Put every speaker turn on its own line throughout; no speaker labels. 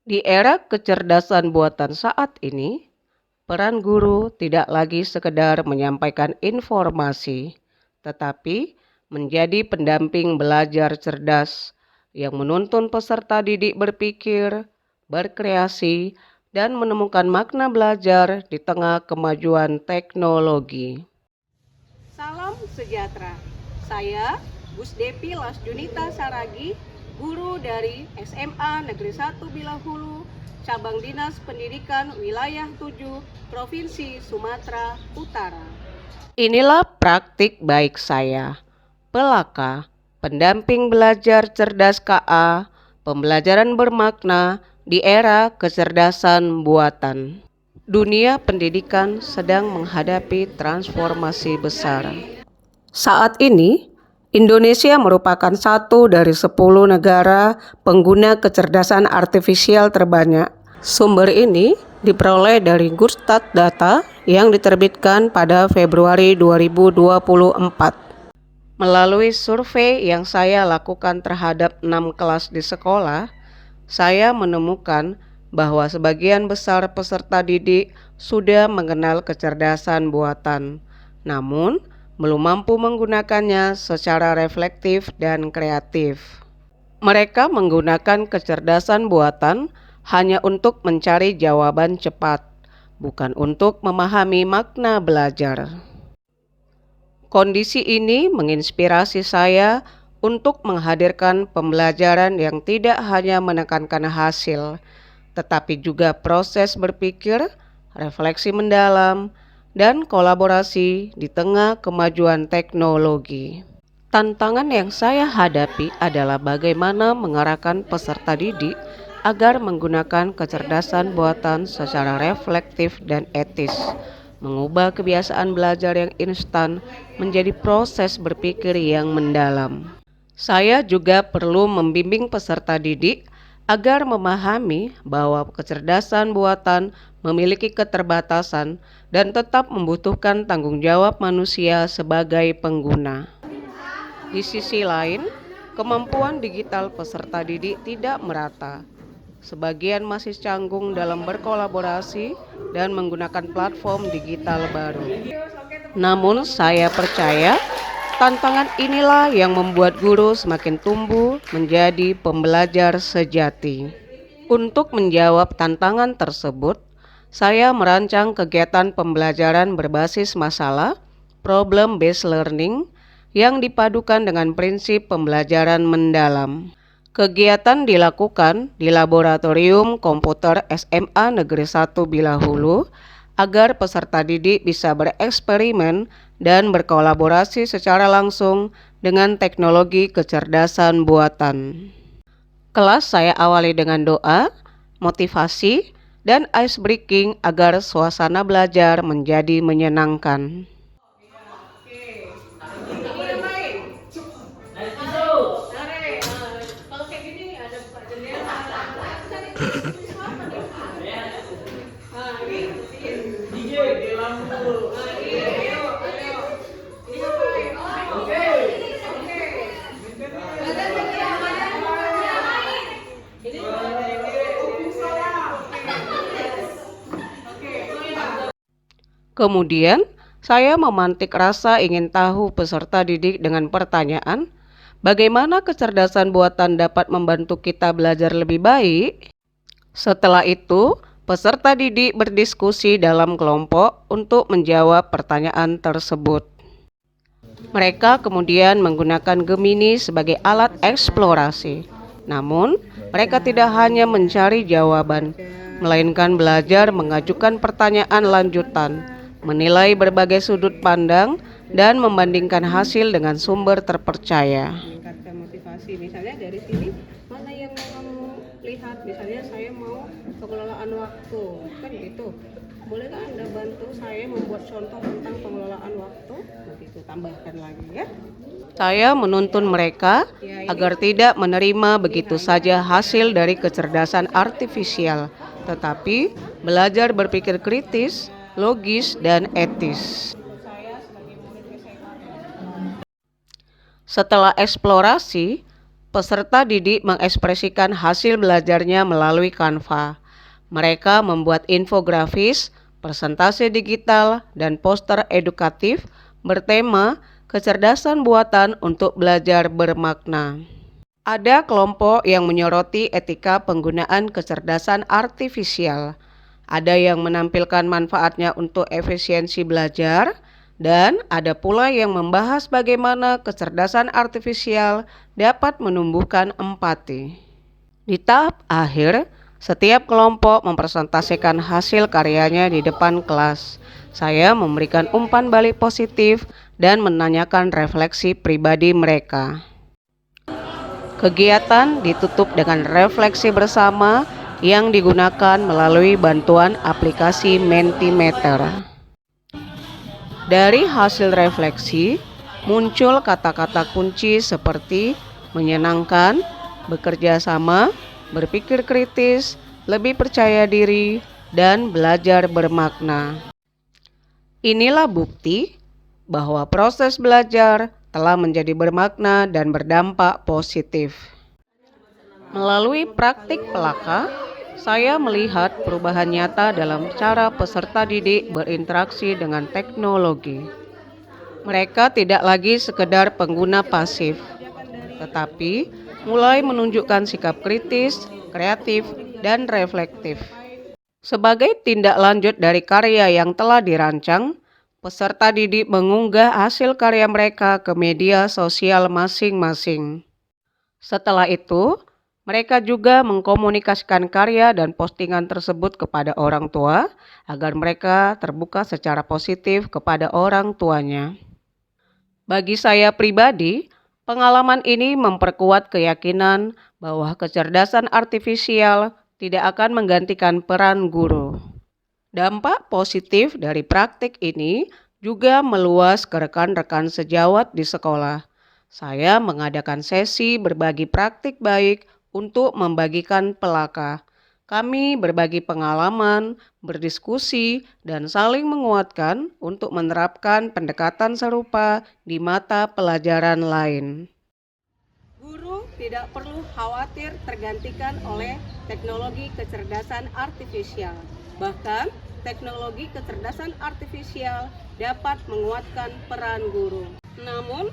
Di era kecerdasan buatan saat ini, peran guru tidak lagi sekedar menyampaikan informasi, tetapi menjadi pendamping belajar cerdas yang menuntun peserta didik berpikir, berkreasi, dan menemukan makna belajar di tengah kemajuan teknologi. Salam sejahtera. Saya Gus Depi Lasjunita Saragi, guru dari SMA Negeri 1 Bilahulu, Cabang Dinas Pendidikan Wilayah 7, Provinsi Sumatera Utara. Inilah praktik baik saya, Pelaka, pendamping belajar cerdas KA, pembelajaran bermakna di era kecerdasan buatan. Dunia pendidikan sedang menghadapi transformasi besar. Saat ini, Indonesia merupakan satu dari 10 negara pengguna kecerdasan artifisial terbanyak. Sumber ini diperoleh dari Gurstat Data yang diterbitkan pada Februari 2024. Melalui survei yang saya lakukan terhadap 6 kelas di sekolah, saya menemukan bahwa sebagian besar peserta didik sudah mengenal kecerdasan buatan, namun belum mampu menggunakannya secara reflektif dan kreatif. Mereka menggunakan kecerdasan buatan hanya untuk mencari jawaban cepat, bukan untuk memahami makna belajar. Kondisi ini menginspirasi saya untuk menghadirkan pembelajaran yang tidak hanya menekankan hasil, tetapi juga proses berpikir, refleksi mendalam, dan kolaborasi di tengah kemajuan teknologi. Tantangan yang saya hadapi adalah bagaimana mengarahkan peserta didik agar menggunakan kecerdasan buatan secara reflektif dan etis, mengubah kebiasaan belajar yang instan menjadi proses berpikir yang mendalam. Saya juga perlu membimbing peserta didik agar memahami bahwa kecerdasan buatan memiliki keterbatasan dan tetap membutuhkan tanggung jawab manusia sebagai pengguna. Di sisi lain, kemampuan digital peserta didik tidak merata. Sebagian masih canggung dalam berkolaborasi dan menggunakan platform digital baru. Namun saya percaya tantangan inilah yang membuat guru semakin tumbuh menjadi pembelajar sejati. Untuk menjawab tantangan tersebut, saya merancang kegiatan pembelajaran berbasis masalah, problem-based learning, yang dipadukan dengan prinsip pembelajaran mendalam. Kegiatan dilakukan di Laboratorium Komputer SMA Negeri 1 Bilahulu agar peserta didik bisa bereksperimen dan berkolaborasi secara langsung dengan teknologi kecerdasan buatan. Kelas saya awali dengan doa, motivasi, dan ice breaking agar suasana belajar menjadi menyenangkan. Kemudian, saya memantik rasa ingin tahu peserta didik dengan pertanyaan, bagaimana kecerdasan buatan dapat membantu kita belajar lebih baik? Setelah itu, peserta didik berdiskusi dalam kelompok untuk menjawab pertanyaan tersebut. Mereka kemudian menggunakan Gemini sebagai alat eksplorasi. Namun, mereka tidak hanya mencari jawaban, melainkan belajar mengajukan pertanyaan lanjutan, menilai berbagai sudut pandang, dan membandingkan hasil dengan sumber terpercaya. Meningkatkan motivasi, misalnya dari sini mana yang mau kamu lihat, misalnya saya mau pengelolaan waktu, kan gitu. Bolehkah Anda bantu saya membuat contoh tentang pengelolaan waktu? Begitu, tambahkan lagi ya. Saya menuntun mereka agar tidak menerima begitu saja hasil dari kecerdasan artifisial, tetapi belajar berpikir kritis, logis, dan etis. Setelah eksplorasi, Peserta didik mengekspresikan hasil belajarnya melalui Canva. Mereka membuat infografis, presentasi digital, dan poster edukatif bertema kecerdasan buatan untuk belajar bermakna. Ada kelompok yang menyoroti etika penggunaan kecerdasan artifisial. Ada yang menampilkan manfaatnya untuk efisiensi belajar, dan ada pula yang membahas bagaimana kecerdasan artifisial dapat menumbuhkan empati. Di tahap akhir, setiap kelompok mempresentasikan hasil karyanya di depan kelas. Saya memberikan umpan balik positif dan menanyakan refleksi pribadi mereka. Kegiatan ditutup dengan refleksi bersama yang digunakan melalui bantuan aplikasi Mentimeter. Dari hasil refleksi, muncul kata-kata kunci seperti menyenangkan, bekerja sama, berpikir kritis, lebih percaya diri, dan belajar bermakna. Inilah bukti bahwa proses belajar telah menjadi bermakna dan berdampak positif. Melalui praktik pelaka, saya melihat perubahan nyata dalam cara peserta didik berinteraksi dengan teknologi. Mereka tidak lagi sekedar pengguna pasif, tetapi mulai menunjukkan sikap kritis, kreatif, dan reflektif. Sebagai tindak lanjut dari karya yang telah dirancang, peserta didik mengunggah hasil karya mereka ke media sosial masing-masing. Setelah itu, mereka juga mengkomunikasikan karya dan postingan tersebut kepada orang tua agar mereka terbuka secara positif kepada orang tuanya. Bagi saya pribadi, pengalaman ini memperkuat keyakinan bahwa kecerdasan artifisial tidak akan menggantikan peran guru. Dampak positif dari praktik ini juga meluas ke rekan-rekan sejawat di sekolah. Saya mengadakan sesi berbagi praktik baik untuk membagikan pelaka. Kami berbagi pengalaman, berdiskusi, dan saling menguatkan untuk menerapkan pendekatan serupa di mata pelajaran lain. Guru tidak perlu khawatir tergantikan oleh teknologi kecerdasan artifisial. Bahkan, teknologi kecerdasan artifisial dapat menguatkan peran guru. Namun,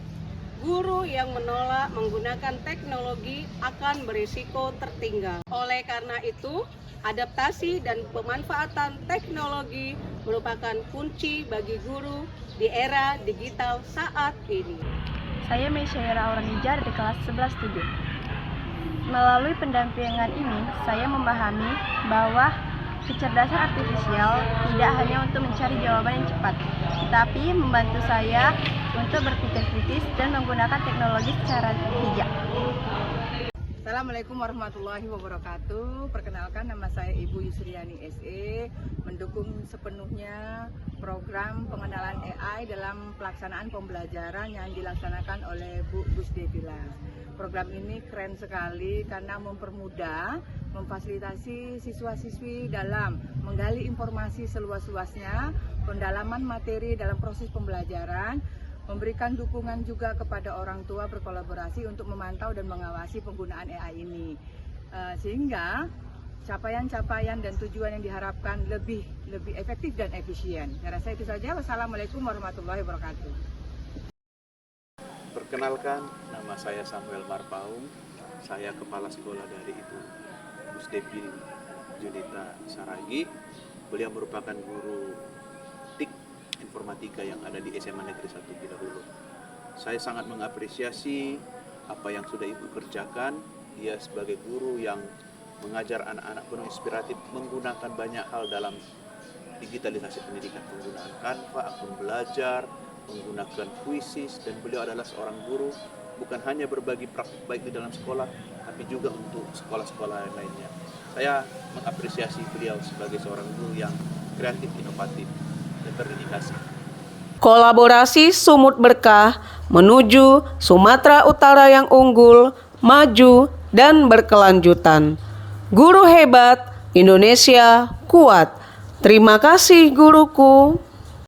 guru yang menolak menggunakan teknologi akan berisiko tertinggal. Oleh karena itu, adaptasi dan pemanfaatan teknologi merupakan kunci bagi guru di era digital saat ini.
Saya Mesyaira Auranija dari kelas 11-7. Melalui pendampingan ini, saya memahami bahwa kecerdasan artifisial tidak hanya untuk mencari jawaban yang cepat, tetapi membantu saya untuk berpikir kritis dan menggunakan teknologi secara bijak.
Assalamualaikum warahmatullahi wabarakatuh. Perkenalkan, nama saya Ibu Yusriani SE, mendukung sepenuhnya program pengenalan AI dalam pelaksanaan pembelajaran yang dilaksanakan oleh Bu Gusdevila. Program ini keren sekali karena mempermudah, memfasilitasi siswa-siswi dalam menggali informasi seluas-luasnya, pendalaman materi dalam proses pembelajaran, memberikan dukungan juga kepada orang tua berkolaborasi untuk memantau dan mengawasi penggunaan AI ini. Sehingga capaian-capaian dan tujuan yang diharapkan lebih efektif dan efisien. Saya rasa itu saja. Wassalamualaikum warahmatullahi wabarakatuh.
Perkenalkan, nama saya Samuel Marpaung. Saya kepala sekolah dari Ibu Gusdevi Junita Saragi. Beliau merupakan guru TIK informatika yang ada di SMA Negeri 1 Bidahulu. Saya sangat mengapresiasi apa yang sudah Ibu kerjakan. Dia sebagai guru yang mengajar anak-anak penuh inspiratif menggunakan banyak hal dalam digitalisasi pendidikan, penggunaan Canva, akun belajar, menggunakan kuisis, dan beliau adalah seorang guru bukan hanya berbagi praktik baik di dalam sekolah, tapi juga untuk sekolah-sekolah lainnya. Saya mengapresiasi beliau sebagai seorang guru yang kreatif, inovatif, dan berdedikasi.
Kolaborasi sumut berkah menuju Sumatera Utara yang unggul, maju, dan berkelanjutan. Guru hebat, Indonesia kuat. Terima kasih guruku.